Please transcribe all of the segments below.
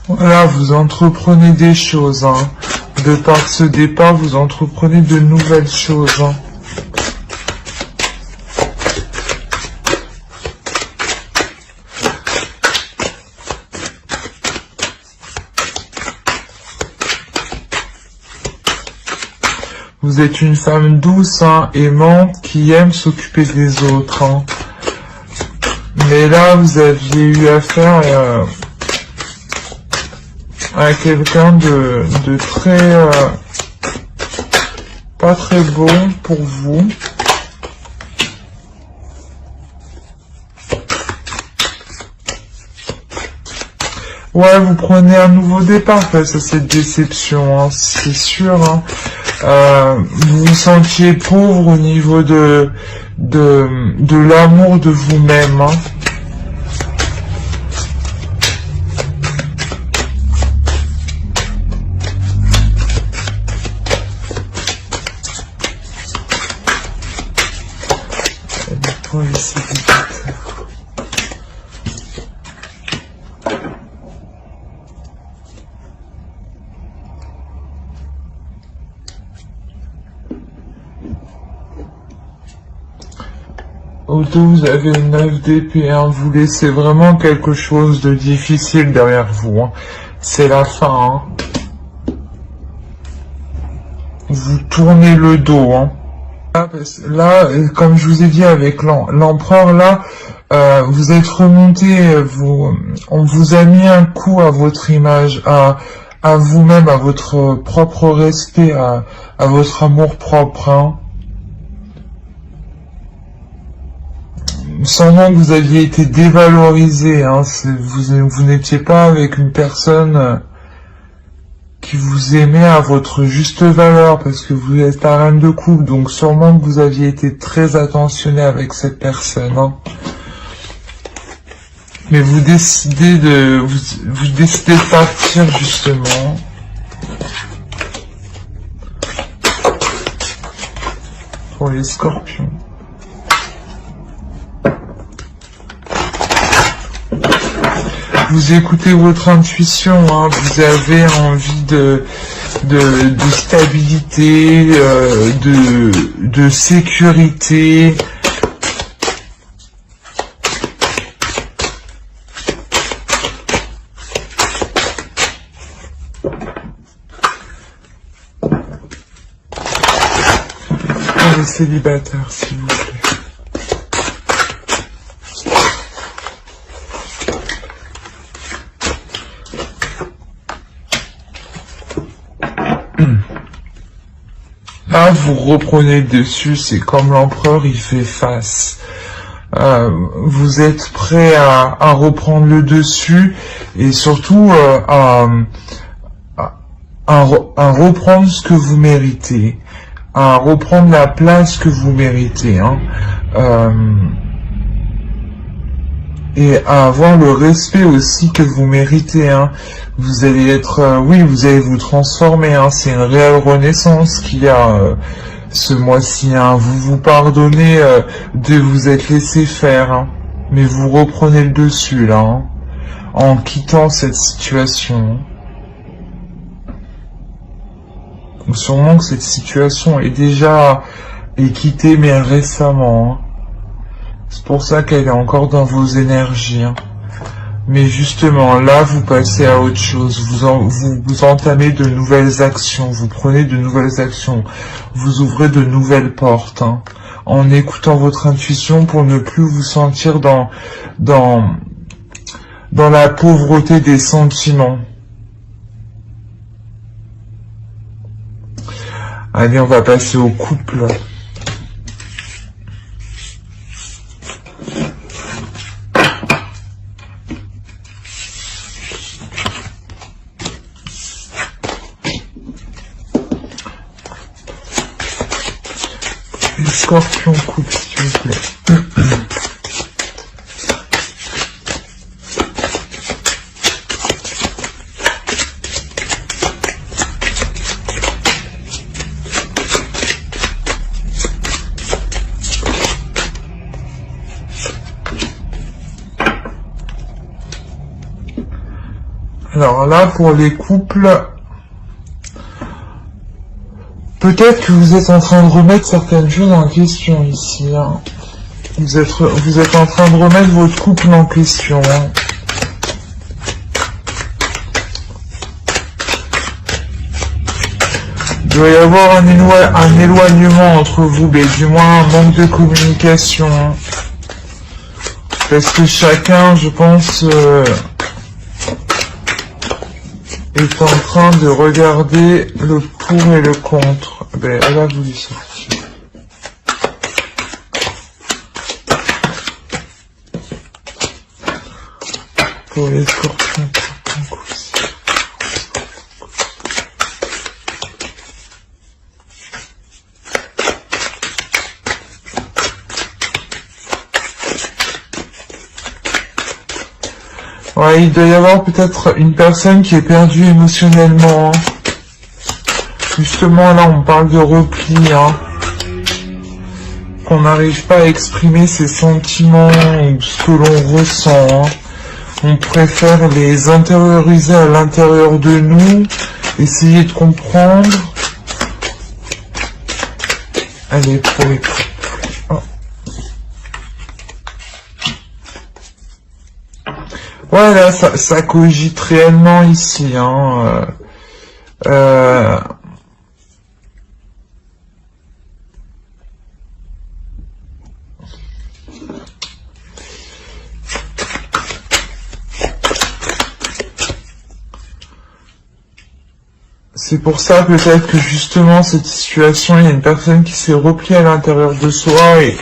Voilà, vous entreprenez des choses, hein. De par ce départ, vous entreprenez de nouvelles choses, hein. Vous êtes une femme douce, hein, aimante, qui aime s'occuper des autres, hein. Mais là, vous aviez eu affaire à quelqu'un de très... pas très bon pour vous. Ouais, vous prenez un nouveau départ face à cette déception, hein, c'est sûr, hein. Vous vous sentiez pauvre au niveau de l'amour de vous-même, hein. Au dos, vous avez une 9 d'épée, hein. Vous laissez vraiment quelque chose de difficile derrière vous, hein. C'est la fin, hein. Vous tournez le dos, hein. Là, comme je vous ai dit avec l'empereur, là, vous êtes remonté, on vous a mis un coup à votre image, à vous-même, à votre propre respect, à votre amour propre, hein. Sans que vous aviez été dévalorisé, hein. Vous n'étiez pas avec une personne qui vous aimait à votre juste valeur, parce que vous êtes la reine de coupe, donc sûrement que vous aviez été très attentionné avec cette personne, hein. Mais vous décidez de partir, justement. Pour les scorpions. Vous écoutez votre intuition, hein, vous avez envie de stabilité, de sécurité. Pour les célibataires, s'il vous plaît. Là, vous reprenez le dessus, c'est comme l'empereur, il fait face. Vous êtes prêt à reprendre le dessus et surtout à reprendre ce que vous méritez, à reprendre la place que vous méritez, hein. Et à avoir le respect aussi que vous méritez, hein. Vous allez être, oui, vous allez vous transformer, hein. C'est une réelle renaissance qu'il y a ce mois-ci, hein. Vous vous pardonnez de vous être laissé faire, hein. Mais vous reprenez le dessus, là, hein, en quittant cette situation. Sûrement que cette situation est déjà quittée, mais récemment, hein. C'est pour ça qu'elle est encore dans vos énergies, hein. Mais justement, là, vous passez à autre chose. Vous entamez de nouvelles actions. Vous prenez de nouvelles actions. Vous ouvrez de nouvelles portes, hein, en écoutant votre intuition pour ne plus vous sentir dans la pauvreté des sentiments. Allez, on va passer au couple. Scorpion couple, s'il vous plaît. Alors là, pour les couples, peut-être que vous êtes en train de remettre certaines choses en question ici. Hein. Vous êtes en train de remettre votre couple en question. Hein. Il doit y avoir un éloignement entre vous, mais du moins un manque de communication. Hein. Parce que chacun, je pense, est en train de regarder le pour et le contre. Ben, elle a voulu sortir. Pour les scorpions. Ouais, il doit y avoir peut-être une personne qui est perdue émotionnellement. Hein. Justement, là, on parle de repli. Hein. Qu'on n'arrive pas à exprimer ses sentiments ou ce que l'on ressent. Hein. On préfère les intérioriser à l'intérieur de nous, essayer de comprendre. Allez, pour les... Oh. Ouais, là, ça cogite réellement ici. Hein. C'est pour ça peut-être que justement cette situation, il y a une personne qui s'est repliée à l'intérieur de soi et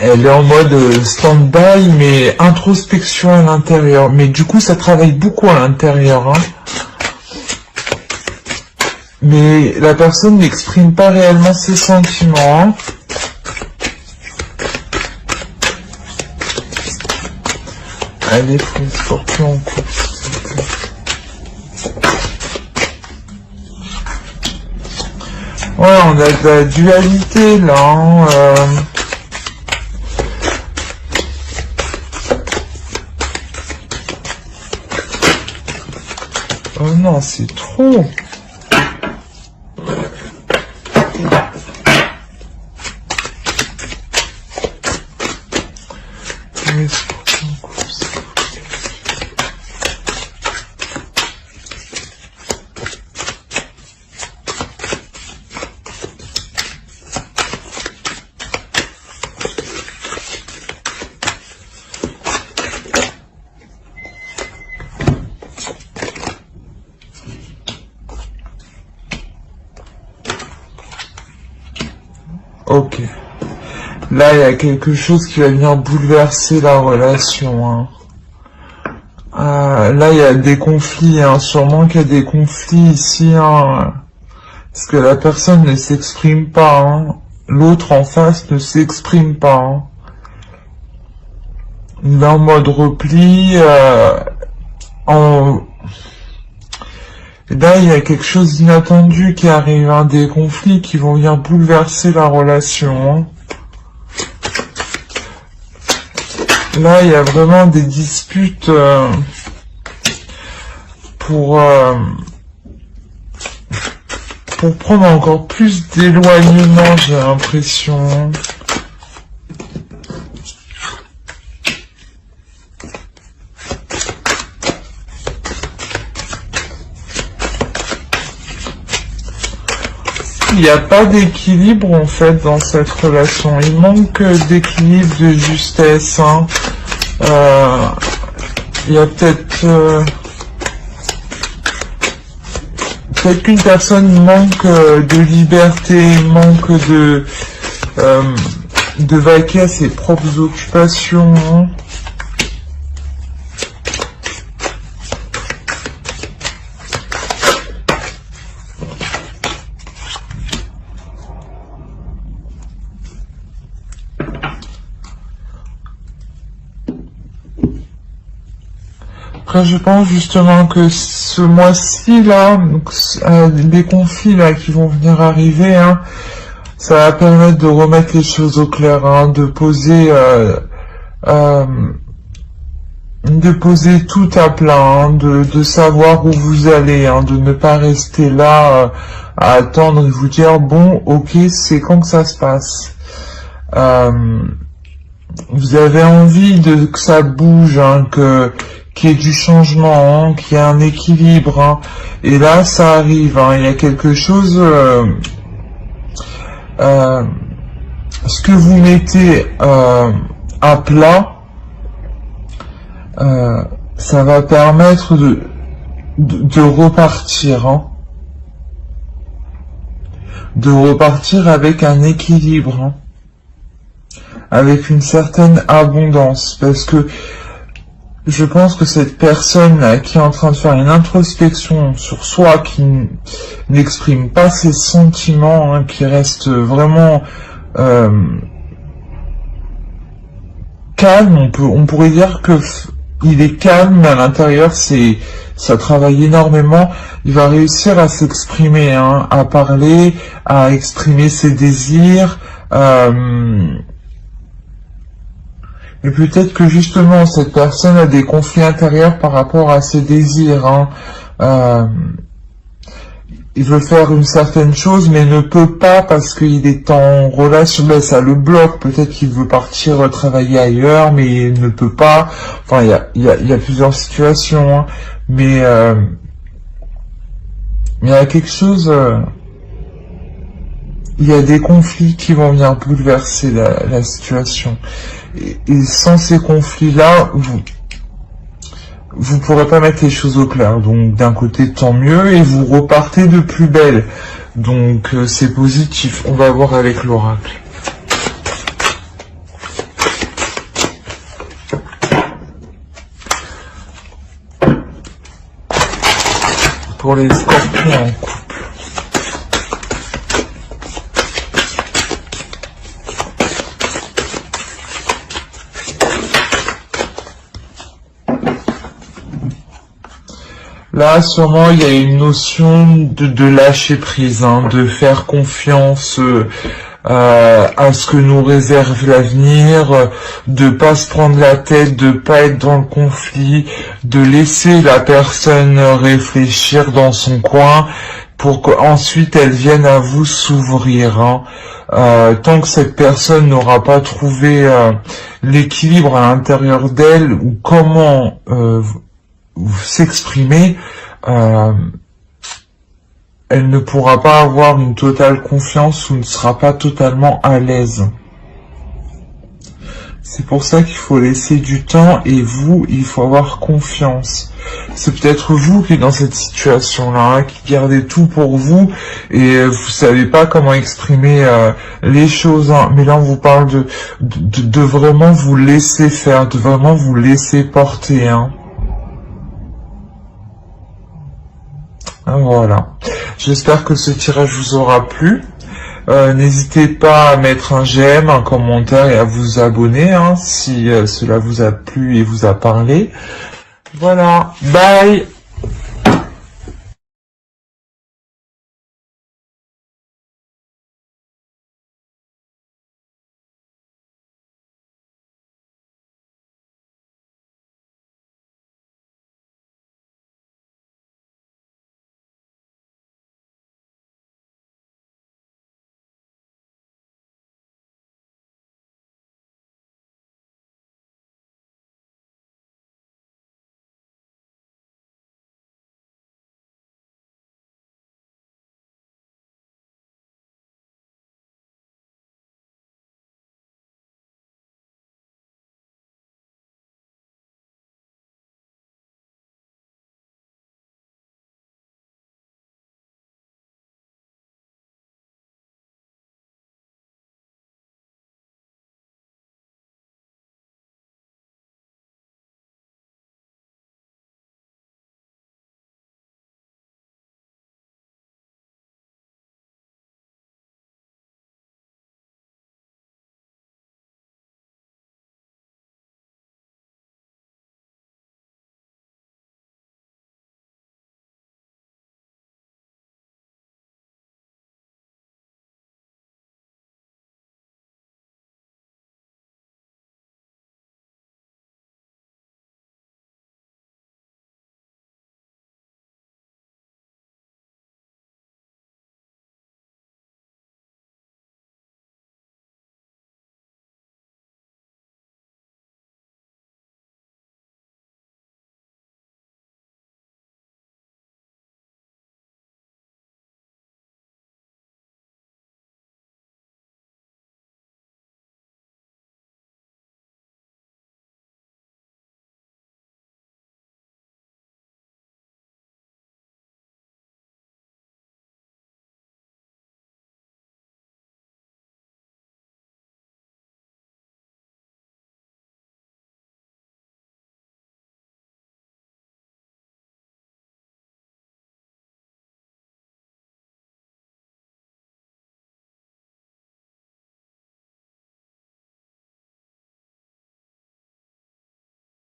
elle est en mode stand-by, mais introspection à l'intérieur. Mais du coup, ça travaille beaucoup à l'intérieur. Hein. Mais la personne n'exprime pas réellement ses sentiments. Hein. Allez, faut les scorpions en couple. Ouais, on a de la dualité là. Hein, Oh non, c'est trop. Ok. Là, il y a quelque chose qui va venir bouleverser la relation. Hein. Là, il y a des conflits. Hein. Sûrement qu'il y a des conflits ici. Hein. Parce que la personne ne s'exprime pas. Hein. L'autre en face ne s'exprime pas. Hein. Il est en mode repli. Là, il y a quelque chose d'inattendu qui arrive, hein, des conflits qui vont venir bouleverser la relation. Hein. Là, il y a vraiment des disputes pour prendre encore plus d'éloignement, j'ai l'impression. Il n'y a pas d'équilibre en fait dans cette relation. Il manque d'équilibre, de justesse. Hein. Il y a peut-être qu'une personne manque de liberté, manque de vaquer à ses propres occupations. Hein. Après, je pense justement que ce mois-ci là, donc les conflits là qui vont venir arriver, hein, ça va permettre de remettre les choses au clair, hein, de poser de poser tout à plat, hein, de savoir où vous allez, hein, de ne pas rester là à attendre et vous dire bon, ok, c'est quand que ça se passe. Vous avez envie que ça bouge, hein, qu'il y ait du changement, hein, qu'il y ait un équilibre, hein, et là ça arrive, hein, il y a quelque chose. Ce que vous mettez à plat, ça va permettre de repartir, hein, de repartir avec un équilibre, hein, avec une certaine abondance, parce que je pense que cette personne là, qui est en train de faire une introspection sur soi, qui n'exprime pas ses sentiments, hein, qui reste vraiment calme, on pourrait dire que il est calme, mais à l'intérieur ça travaille énormément. Il va réussir à s'exprimer, hein, à parler, à exprimer ses désirs. Et peut-être que justement cette personne a des conflits intérieurs par rapport à ses désirs, hein. Il veut faire une certaine chose mais ne peut pas parce qu'il est en relation, ben ça le bloque. Peut-être qu'il veut partir travailler ailleurs mais il ne peut pas. Enfin il y a plusieurs situations, hein. Mais il y a quelque chose, il y a des conflits qui vont venir bouleverser la situation. Et sans ces conflits-là, vous pourrez pas mettre les choses au clair. Donc d'un côté, tant mieux, et vous repartez de plus belle. Donc c'est positif. On va voir avec l'oracle. Pour les scorpions en couple. Là, sûrement, il y a une notion de lâcher prise, hein, de faire confiance à ce que nous réserve l'avenir, de pas se prendre la tête, de pas être dans le conflit, de laisser la personne réfléchir dans son coin pour qu'ensuite elle vienne à vous s'ouvrir, hein. Tant que cette personne n'aura pas trouvé l'équilibre à l'intérieur d'elle ou comment s'exprimer, elle ne pourra pas avoir une totale confiance ou ne sera pas totalement à l'aise. C'est pour ça qu'il faut laisser du temps et vous, il faut avoir confiance. C'est peut-être vous qui êtes dans cette situation-là, hein, qui gardez tout pour vous et vous savez pas comment exprimer les choses, hein. Mais là, on vous parle de vraiment vous laisser faire, de vraiment vous laisser porter, hein. Voilà. J'espère que ce tirage vous aura plu. N'hésitez pas à mettre un j'aime, un commentaire et à vous abonner, hein, si cela vous a plu et vous a parlé. Voilà. Bye.